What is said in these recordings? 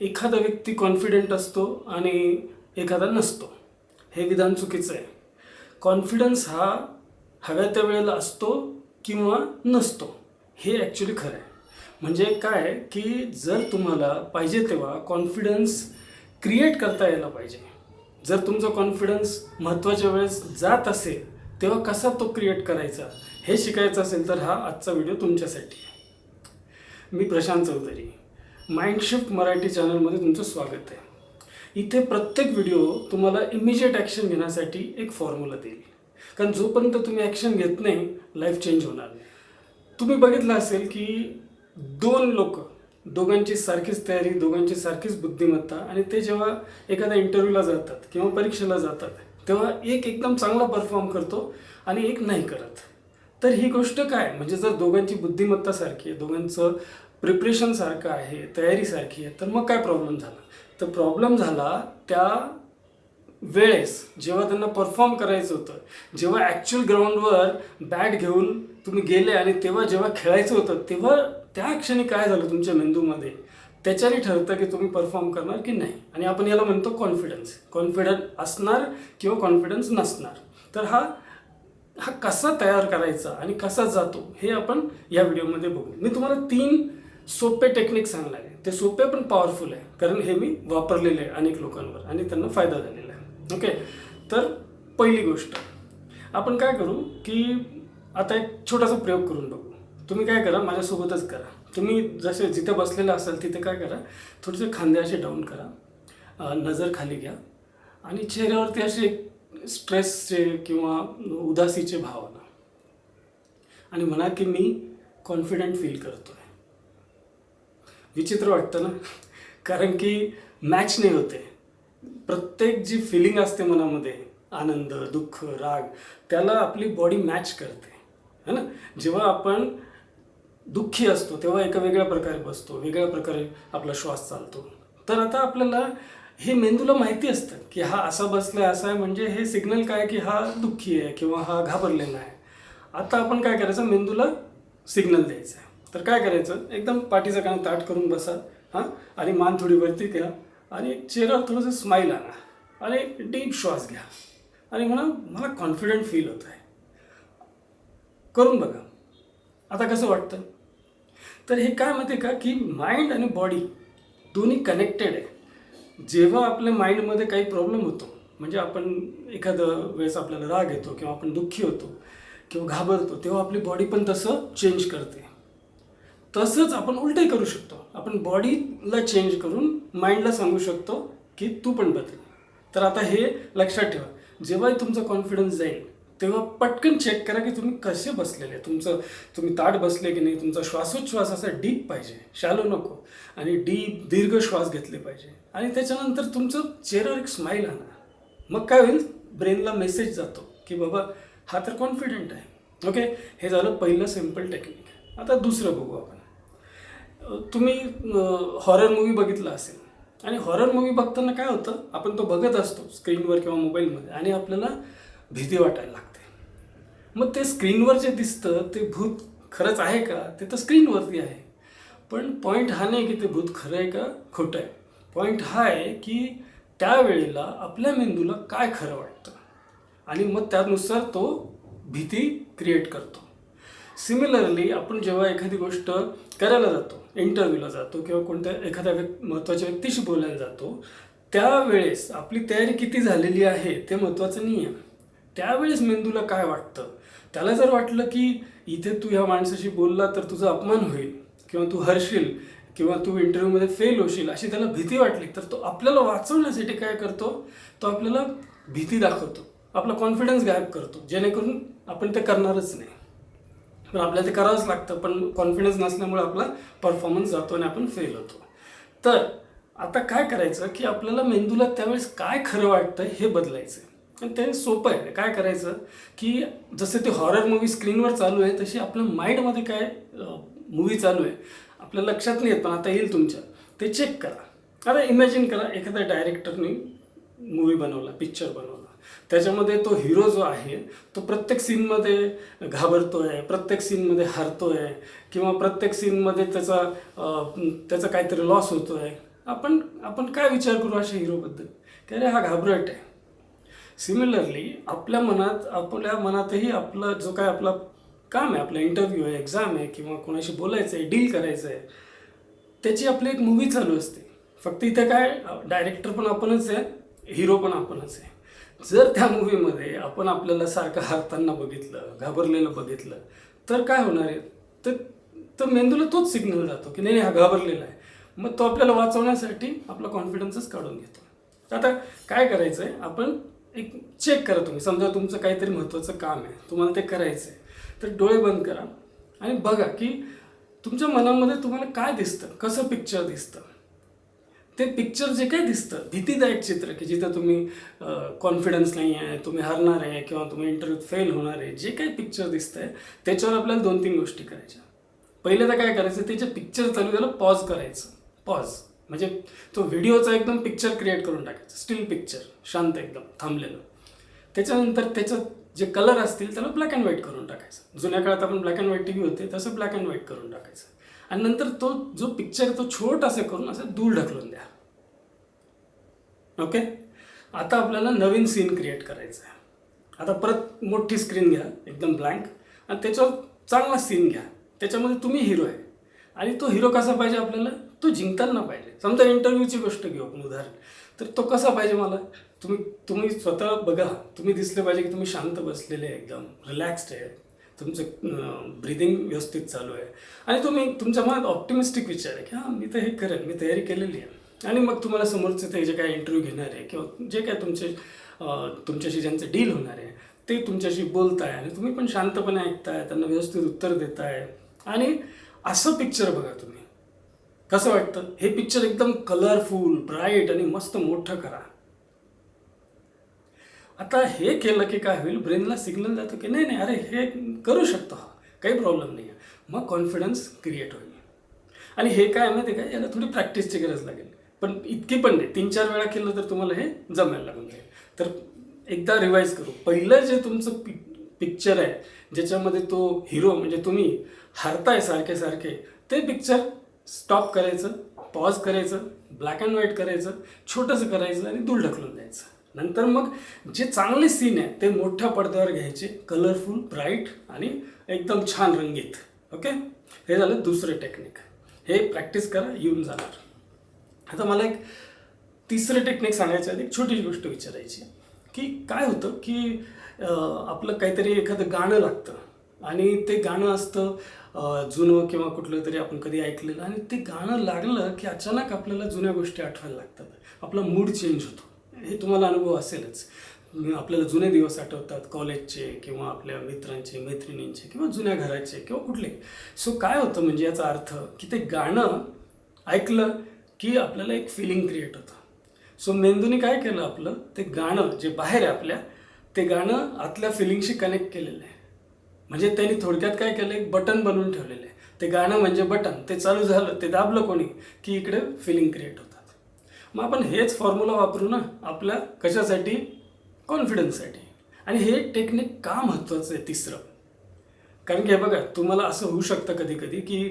एखादा व्यक्ती कॉन्फिडंट असतो आणि एखादा नसतो, हे विधान चुकीचं आहे. कॉन्फिडन्स हा हव्या त्या वेळेला असतो किंवा नसतो, हे ॲक्च्युली खरं आहे. म्हणजे काय की जर तुम्हाला पाहिजे तेव्हा कॉन्फिडन्स क्रिएट करता यायला पाहिजे. जर तुमचा कॉन्फिडन्स महत्त्वाच्या वेळेस जात असेल तेव्हा कसा तो क्रिएट करायचा हे शिकायचं असेल तर हा आजचा व्हिडिओ तुमच्यासाठी आहे. मी प्रशांत चौधरी, माइंडशिफ्ट मराठी चॅनलमध्ये तुमचं स्वागत आहे. इथे प्रत्येक व्हिडिओ तुम्हाला इमिजिएट ॲक्शन घेण्यासाठी एक फॉर्म्युला देईल, कारण जोपर्यंत तुम्ही ॲक्शन घेत नाही लाईफ चेंज होणार नाही. तुम्ही बघितलं असेल की दोन लोक, दोघांची सारखीच तयारी, दोघांची सारखीच बुद्धिमत्ता, आणि ते जेव्हा एखाद्या इंटरव्ह्यूला जातात किंवा परीक्षेला जातात तेव्हा एक एकदम चांगला परफॉर्म करतो आणि एक नाही करत. तर ही गोष्ट काय, म्हणजे जर दोघांची बुद्धिमत्ता सारखी आहे, दोघांचं प्रिपरेशन सारखं आहे, तयारी सारखी आहे, तर मग काय प्रॉब्लेम झाला? तर प्रॉब्लेम झाला त्या वेळेस जेव्हा त्यांना परफॉर्म करायचं होतं, जेव्हा ॲक्च्युअल ग्राउंडवर बॅट घेऊन तुम्ही गेले आणि तेव्हा जेव्हा खेळायचं होतं तेव्हा त्या क्षणी काय झालं तुमच्या मेंदूमध्ये, त्याच्याने ठरतं की तुम्ही परफॉर्म करणार की नाही. आणि आपण याला म्हणतो कॉन्फिडन्स. कॉन्फिडन्स असणार किंवा कॉन्फिडन्स नसणार. तर हा कसा तयार करायचा आणि कसा जातो हे आपण या व्हिडिओमध्ये बघू. मी तुम्हाला 3 सोपे टेक्निक सांगणार आहे. ते सोपे पण पॉवरफुल आहे, कारण हे मी वापरलेले आहे अनेक लोकांवर आणि त्यांना फायदा झालेला आहे. ओके, तर पहिली गोष्ट आपण काय करू की आता एक छोटासा प्रयोग करून बघू. तुम्ही काय करा, माझ्यासोबतच करा. तुम्ही जसे जिथे बसलेले असाल तिथे काय करा, थोडेसे खांदे असे डाऊन करा, नजर खाली घ्या आणि चेहऱ्यावरती असे स्ट्रेसचे किंवा उदासीचे भाव आणा आणि म्हणा की मी कॉन्फिडंट फील करतो आहे. विचित्र वाटतं ना, कारण की मॅच नाही होते. प्रत्येक जी फिलिंग असते मनामध्ये, आनंद, दुःख, राग, त्याला आपली बॉडी मॅच करते, है ना. जेव्हा आपण दुःखी असतो तेव्हा एका वेगळ्या प्रकारे बसतो, वेगळ्या प्रकारे आपला श्वास चालतो. तर आता आपल्याला हे मेंदूला माहिती असतं की हा असा बसला आहे, असा आहे, म्हणजे हे सिग्नल काय की हा दुःखी आहे किंवा हा घाबरलेला आहे. आता आपण काय करायचं, मेंदूला सिग्नल द्यायचं आहे. तर काय करायचं, एकदम पाठीचा कान ताठ करून बसा, हां, आणि मान थोडी वरती घ्या आणि चेहऱ्यावर थोडंसं स्माईल आणा आणि एक डीप श्वास घ्या आणि म्हणा मला कॉन्फिडंट फील होत आहे. करून बघा आता कसं वाटतं. तर हे काय माहिती आहे का की माइंड आणि बॉडी दोन्ही कनेक्टेड आहे. जेव्हा आपल्या माइंडमध्ये काही प्रॉब्लेम होतो, म्हणजे आपण एखादं वेळेस आपल्याला राग येतो किंवा आपण दुःखी होतो किंवा घाबरतो, तेव्हा आपली बॉडी पण तसं चेंज करते. तसंच आपण उलटही करू शकतो. आपण बॉडीला चेंज करून माइंडला सांगू शकतो की तू पण बदल. तर आता हे लक्षात ठेवा, जेव्हाही तुमचा कॉन्फिडन्स जाईल तेव्हा पटकन चेक करा की तुम्ही कसे बसलेले. तुम्ही ताठ बसले की नाही, तुमचा श्वासोच्छ्वास असा डीप पाहिजे, शॅलो नको, आणि दीर्घ श्वास घेतले पाहिजे. आणि त्याच्यानंतर तुमचं चेहऱ्यावर एक स्माईल आणा. मग काय होईल, ब्रेनला मेसेज जातो की बाबा हा तर कॉन्फिडंट आहे. ओके, हे झालं पहिलं सिम्पल टेक्निक. आता दुसरं बघू आपण. तुम्ही हॉरर मूवी बघितला असेल आणि हॉरर मूवी बघताना काय होतं, आपण तो बघत असतो स्क्रीनवर किंवा मोबाईलमध्ये आणि आपल्याला भीती वाटायला लागते. मग ते स्क्रीनवर जे दिसतं ते भूत खरंच आहे का, ते तर स्क्रीनवरती आहे. पण पॉईंट हा नाही की ते भूत खरं आहे का खोटं आहे. पॉईंट हा आहे की त्यावेळेला आपल्या मेंदूला काय खरं वाटतं आणि मग त्यानुसार तो भीती क्रिएट करतो. सिमिलरली आपण जेव्हा एखादी गोष्ट करायला जातो, इंटरव्ह्यूला जातो किंवा कोणत्या एखाद्या महत्त्वाच्या व्यक्तीशी बोलायला जातो, त्यावेळेस आपली तयारी किती झालेली आहे ते महत्त्वाचं नाही आहे. त्यावेळेस मेंदूला काय वाटतं, त्याला जर वाटलं की इथे तू ह्या माणसाशी बोलला तर तुझा अपमान होईल किंवा तू हरशील किंवा तू इंटरव्ह्यूमध्ये फेल होशील, अशी त्याला भीती वाटली, तर तो आपल्याला वाचवण्यासाठी काय करतो, तो आपल्याला भीती दाखवतो, आपला कॉन्फिडन्स गायब करतो, जेणेकरून आपण ते करणारच नाही. पण आपल्याला ते करावंच लागतं, पण कॉन्फिडन्स नसल्यामुळे आपला परफॉर्मन्स जातो आणि आपण फेल होतो. तर आता काय करायचं की आपल्याला मेंदूला त्यावेळेस काय खरं वाटतं हे बदलायचं. आणि ते सोपं आहे. काय करायचं की जसं ते हॉरर मूवी स्क्रीनवर चालू आहे तशी आपल्या माइंडमध्ये काय मूवी चालू आहे आपल्या लक्षात नाही येत, पण आता येईल तुमच्या, ते चेक करा. आता इमॅजिन करा एखाद्या डायरेक्टरने मूवी बनवला, पिक्चर बनवला, त्याच्यामध्ये तो हिरो जो आहे तो प्रत्येक सीनमध्ये घाबरतो आहे, प्रत्येक सीनमध्ये हरतो आहे किंवा प्रत्येक सीनमध्ये त्याचा काहीतरी लॉस होतो आहे, आपण आपण काय विचार करू अशा हिरोबद्दल, की अरे हा घाबरट आहे. सिमिलरली आपल्या मनातही आपलं जो काय आपला काम आहे, आपला इंटरव्ह्यू आहे, एक्झाम आहे किंवा कोणाशी बोलायचं आहे, डील करायचं आहे, त्याची आपली एक मूवी चालू असते. फक्त इथे काय डायरेक्टर पण आपणच आहे, हिरो पण आपणच आहे. जर त्या मूवीमध्ये आपण आपल्याला सारखं हारताना बघितलं, घाबरलेलं बघितलं, तर काय होणार आहे, तर तर मेंदूला तोच सिग्नल जातो की नाही नाही, हा घाबरलेला आहे. मग तो आपल्याला वाचवण्यासाठी आपला कॉन्फिडन्सच काढून घेतो. तर आता काय करायचं आहे, आपण एक चेक करा. तुम्ही समजा तुमचं काहीतरी महत्त्वाचं काम आहे, तुम्हाला ते करायचं आहे, तर डोळे बंद करा आणि बघा की तुमच्या मनामध्ये तुम्हाला काय दिसतं, कसं पिक्चर दिसतं. ते पिक्चर जे काही दिसतं, भीतीदायक चित्र की जिथं तुम्ही कॉन्फिडन्स नाही आहे, तुम्ही हरणार आहे किंवा तुम्ही इंटरव्ह्यूत फेल होणार आहे, जे काही पिक्चर दिसतंय त्याच्यावर आपल्याला 2-3 गोष्टी करायच्या. पहिले तर काय करायचं, ते जे पिक्चर चालू त्याला पॉज करायचं. पॉज म्हणजे तो व्हिडिओचा एकदम पिक्चर क्रिएट करून टाकायचं, स्टील पिक्चर, शांत एकदम थांबलेलं. त्याच्यानंतर त्याच्यात जे कलर असतील त्याला ब्लॅक अँड व्हाईट करून टाकायचं. जुन्या काळात आपण black and white T V होते, तसं ब्लॅक अँड व्हाईट करून टाकायचं. आणि नंतर तो जो पिक्चर आहे तो छोटासा करून असं दूर ढकलून द्या. ओके, आता आपल्याला नवीन सीन क्रिएट करायचा आहे. आता परत मोठी स्क्रीन घ्या, एकदम ब्लँक, आणि त्याच्यावर चांगला सीन घ्या. त्याच्यामध्ये तुम्ही हिरो आहे आणि तो हिरो कसा पाहिजे आपल्याला, तो जिंकताना पाहिजे. समजा इंटरव्ह्यूची गोष्ट घेऊ आपण उदाहरण, तर तो कसा पाहिजे मला, तुम्ही स्वतः बघा. तुम्ही दिसले पाहिजे की तुम्ही शांत बसलेले आहे, एकदम रिलॅक्स्ड आहे, तुमचं ब्रिदिंग व्यवस्थित चालू आहे आणि तुम्ही तुमच्या मनात ऑप्टिमिस्टिक विचार आहे की हां मी तर हे करेन, मी तयारी केलेली आहे. आणि मग तुम्हाला समोरचे ते जे काय इंटरव्ह्यू घेणार आहे किंवा जे काय तुमच्याशी ज्यांचं डील होणार आहे ते तुमच्याशी बोलताय आणि तुम्ही पण शांतपणे ऐकताय, त्यांना व्यवस्थित उत्तर देताय. आणि असं पिक्चर बघा तुम्ही, कसं वाटतं. हे पिक्चर एकदम कलरफुल, ब्राईट आणि मस्त मोठं करा. आता हे केलं की काय होईल, ब्रेनला सिग्नल जातो की नाही नाही, अरे हे करू शकतो, हा काही प्रॉब्लेम नाही आहे. मग कॉन्फिडन्स क्रिएट होईल. आणि हे काय माहिती आहे का, याला थोडी प्रॅक्टिसची गरज लागेल, पण इतकी पण नाही. 3-4 वेळा केलं तर तुम्हाला हे जमायला लागून जाईल. तर एकदा रिवाईज करू. पहिलं जे तुमचं पिक्चर आहे ज्याच्यामध्ये तो हिरो म्हणजे तुम्ही हारताय सारखे सारखे, ते पिक्चर स्टॉप करायचं, पॉज करायचं, ब्लॅक अँड व्हाईट करायचं, छोटंसं करायचं आणि दूर ढकलून द्यायचं. नंतर मग जे चांगले सीन आहे ते मोठ्या पडद्यावर घ्यायचे, कलरफुल, ब्राईट आणि एकदम छान रंगीत. ओके, हे झालं दुसरं टेक्निक. हे प्रॅक्टिस करा, येऊन जाणार. आता मला एक तिसरं टेक्निक सांगायचं आहे. एक छोटीशी गोष्ट विचारायची की काय होतं की आपलं काहीतरी एखादं गाणं लागतं आणि ते गाणं असतं जुनं किंवा कुठलं तरी आपण कधी ऐकलेलं, आणि ते गाणं लागलं की अचानक आपल्याला जुन्या गोष्टी आठवायला लागतात, आपला मूड चेंज होतो. हे तुम्हाला अनुभव असेलच. आपल्याला जुने दिवस आठवतात, कॉलेजचे किंवा आपल्या मित्रांचे, मैत्रिणींचे किंवा जुन्या घराचे किंवा कुठले. सो काय होतं म्हणजे याचा अर्थ की ते गाणं ऐकलं की आपल्याला एक फिलिंग क्रिएट होतं. सो मेंदूने काय केलं, आपलं ते गाणं जे बाहेर आहे आपल्या, ते गाणं आतल्या फिलिंगशी कनेक्ट केलेलं आहे. म्हणजे त्यांनी थोडक्यात काय केलं, एक बटन बनवून ठेवलेलं आहे. ते गाणं म्हणजे बटन, ते चालू झालं, ते दाबलं कोणी की इकडे फिलिंग क्रिएट होतात. मग आपण हेच फॉर्म्युला वापरू ना आपल्या कशासाठी, कॉन्फिडन्ससाठी. आणि हे टेक्निक का महत्त्वाचं आहे तिसरं, कारण की हे बघा, तुम्हाला असं होऊ शकतं कधी कधी की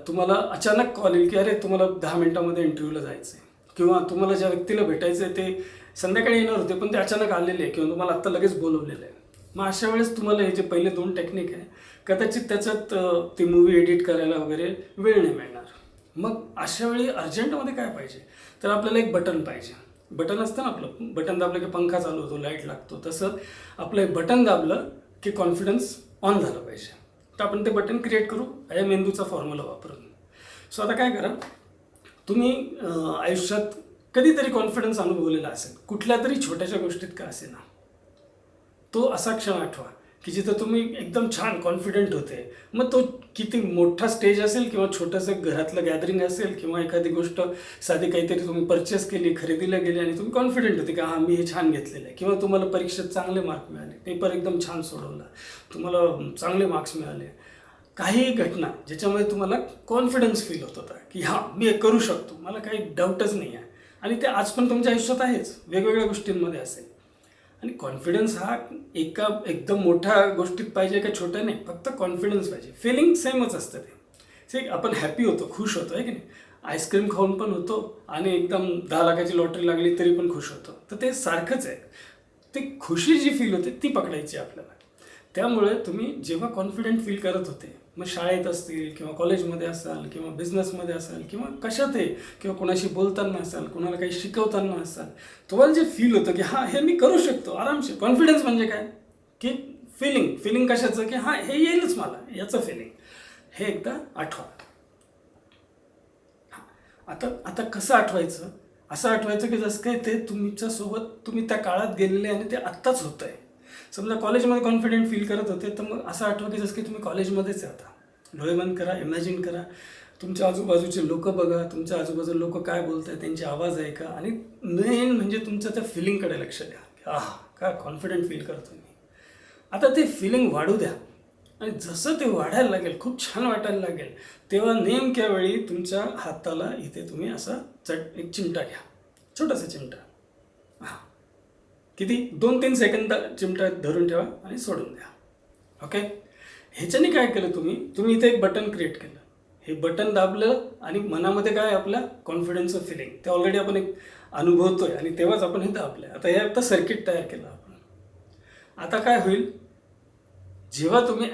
तुम्हाला अचानक कॉल येईल की अरे तुम्हाला 10 मिनिटामध्ये इंटरव्ह्यूला जायचं आहे, किंवा तुम्हाला ज्या व्यक्तीला भेटायचं आहे ते संध्याकाळी येणार होते पण ते अचानक आलेले आहे किंवा तुम्हाला आत्ता लगेच बोलवलेलं आहे. मग अशा वेळेस तुम्हाला हे जे पहिले 2 टेक्निक आहे, कदाचित त्याच्यात ती मूवी एडिट करायला वगैरे वेळ नाही मिळणार. मग अशा वेळी अर्जंटमध्ये काय पाहिजे, तर आपल्याला एक बटन पाहिजे. बटन असतं ना आपलं, बटन दाबलं की पंखा चालू होतो, लाईट लागतो, तसं आपलं एक बटन दाबलं की कॉन्फिडन्स ऑन झालं पाहिजे. तर आपण ते बटन क्रिएट करू या मेंदूचा फॉर्म्युला वापरून. सो आता काय करा, तुम्ही आयुष्यात कधीतरी कॉन्फिडन्स अनुभवलेला असेल, कुठल्या तरी छोट्याशा गोष्टीत का असे ना, तो असा क्षण आठवा की जिथं तुम्ही एकदम छान कॉन्फिडंट होते. मग तो किती मोठा स्टेज असेल किंवा छोटंसं घरातलं गॅदरिंग असेल किंवा एखादी गोष्ट साधी काहीतरी तुम्ही परचेस केली, खरेदीला गेली आणि तुम्ही कॉन्फिडंट होते की हां मी हे छान घेतलेलं आहे, किंवा तुम्हाला परीक्षेत चांगले मार्क मिळाले, पेपर एकदम छान सोडवला, तुम्हाला चांगले मार्क्स मिळाले. काही घटना ज्याच्यामध्ये तुम्हाला कॉन्फिडन्स फील होत होता की हां मी हे करू शकतो, मला काही डाऊटच नाही आहे, आणि ते आज पण तुमच्या आयुष्यात आहेच, वेगवेगळ्या गोष्टींमध्ये असेल. आणि कॉन्फिडन्स हा एकदम मोठ्या गोष्टीत पाहिजे का छोट्या नाही, फक्त कॉन्फिडन्स पाहिजे. फिलिंग सेमच असतं ते. आपण हॅपी होतो, खुश होतो आहे की नाही. आईस्क्रीम खाऊन पण होतो आणि एकदम 10 लाखाची लॉटरी लागली तरी पण खुश होतो. तर ते सारखंच आहे. ते खुशी जी फील होते ती पकडायची आपल्याला. त्यामुळे तुम्ही जेव्हा कॉन्फिडंट फील करत होते, मग शाळेत असतील किंवा कॉलेजमध्ये असाल किंवा बिझनेसमध्ये असाल किंवा कशातही, किंवा कोणाशी बोलताना असाल, कोणाला काही शिकवताना असाल, तुम्हाला जे फील होतं की हां हे मी करू शकतो आरामशीर. कॉन्फिडन्स म्हणजे काय की फिलिंग कशाचं की हां हे येईलच मला, याचं फिलिंग. हे एकदा आठवा. आता आता कसं आठवायचं? असं आठवायचं की जसं काय ते तुमच्यासोबत तुम्ही त्या काळात गेलेले आणि ते आत्ताच होतं आहे. समजा कॉलेजमध्ये कॉन्फिडंट फील करत होते, तर मग असं आठवा की जसं की तुम्ही कॉलेजमध्येच आहे आता. डोळे बंद करा, इमॅजिन करा, तुमच्या आजूबाजूचे लोक बघा, तुमच्या आजूबाजूला लोक काय बोलत आहेत, त्यांचे आवाज ऐका, आणि मेन म्हणजे तुमच्या त्या फिलिंगकडे लक्ष द्या की काय कॉन्फिडंट फील करतो मी. आता ते फिलिंग वाढू द्या, आणि जसं ते वाढायला लागेल, खूप छान वाटायला लागेल, तेव्हा नेमक्या वेळी तुमच्या हाताला इथे तुम्ही असा एक चिमटा घ्या, छोटासा चिमटा. हां, किती 2-3 सेकंद चिमटा धरून ठेवा आणि सोडून द्या. ओके. ह्याच्याने काय केलं तुम्ही इथे एक बटन क्रिएट केलं. हे बटन दाबलं आणि मनामध्ये काय आपलं कॉन्फिडन्सचं फिलिंग ते ऑलरेडी आपण एक अनुभवतोय, आणि तेव्हाच आपण हे दाबलं. आता हे आता सर्किट तयार केलं आपण. आता काय होईल, जेव्हा तुम्ही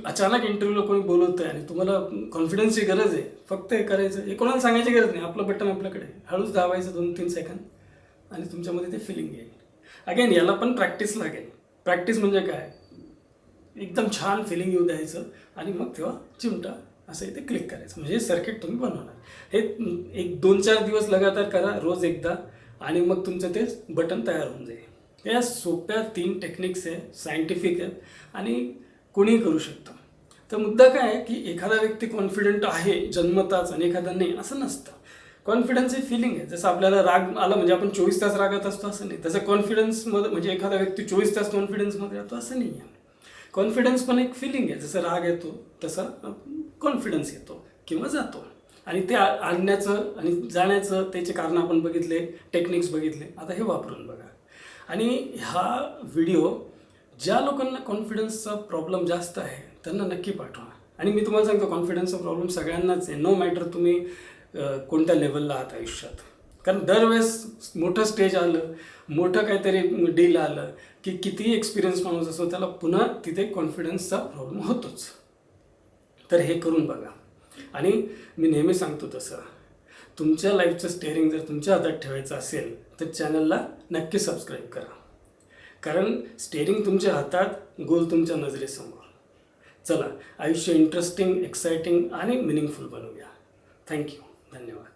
अचानक इंटरव्ह्यूला कोणी बोलवतंय आणि तुम्हाला कॉन्फिडन्सची गरज आहे, फक्त हे करायचं, हे कोणाला सांगायची गरज नाही, आपलं बटन आपल्याकडे, हळूच दाबायचं 2-3 सेकंद आणि तुमच्यामध्ये ते फिलिंग येईल. अगेन याला पण प्रॅक्टिस लागेल. प्रॅक्टिस म्हणजे काय, एकदम छान फिलिंग येऊ द्यायचं आणि मग तेव्हा चिमटा असं इथे क्लिक करायचं, म्हणजे सर्किट तुम्ही बनवणार. हे एक 2-4 दिवस लगातार करा, रोज एकदा, आणि मग तुमचं ते बटन तयार होऊन जाईल. या सोप्या 3 टेक्निक्स आहे, सायंटिफिक आहेत, आणि कोणीही करू शकतं. तर मुद्दा काय आहे की एखादा व्यक्ती कॉन्फिडंट आहे जन्मताच आणि एखादा नाही, असं नसतं. कॉन्फिडन्स ही फिलिंग आहे. जसं आपल्याला राग आला म्हणजे आपण 24 तास रागात असतो असं नाही. तसं कॉन्फिडन्समध्ये म्हणजे एखादा व्यक्ती 24 तास कॉन्फिडन्समध्ये राहतो असं नाही आहे. कॉन्फिडन्स पण एक फिलिंग आहे. जसं राग येतो तसा कॉन्फिडन्स येतो किंवा जातो, आणि ते आणण्याचं आणि जाण्याचं त्याचे कारण आपण बघितले, टेक्निक्स बघितले. आता हे वापरून बघा. आणि हा व्हिडिओ ज्या लोकांना कॉन्फिडन्सचा प्रॉब्लेम जास्त आहे त्यांना नक्की पाठवा. आणि मी तुम्हाला सांगतो, कॉन्फिडन्सचा प्रॉब्लेम सगळ्यांनाच आहे, नो मॅटर तुम्ही कोणत्या लेवलला आहात आयुष्यात. कारण दरवेळेस मोठं स्टेज आलं, मोठं काहीतरी डील आलं की कितीही एक्सपिरियन्स माणूस असो, त्याला पुन्हा तिथे कॉन्फिडन्सचा प्रॉब्लेम होतोच. तर हे करून बघा. आणि मी नेहमी सांगतो तसं, तुमच्या लाईफचं स्टेअरिंग जर तुमच्या हातात ठेवायचं असेल तर चॅनलला नक्की सबस्क्राईब करा. कारण स्टेअरिंग तुमच्या हातात, गोल तुमच्या नजरेसमोर. चला, आयुष्य इंटरेस्टिंग, एक्साइटिंग आणि मिनिंगफुल बनवूया. थँक्यू. धन्यवाद.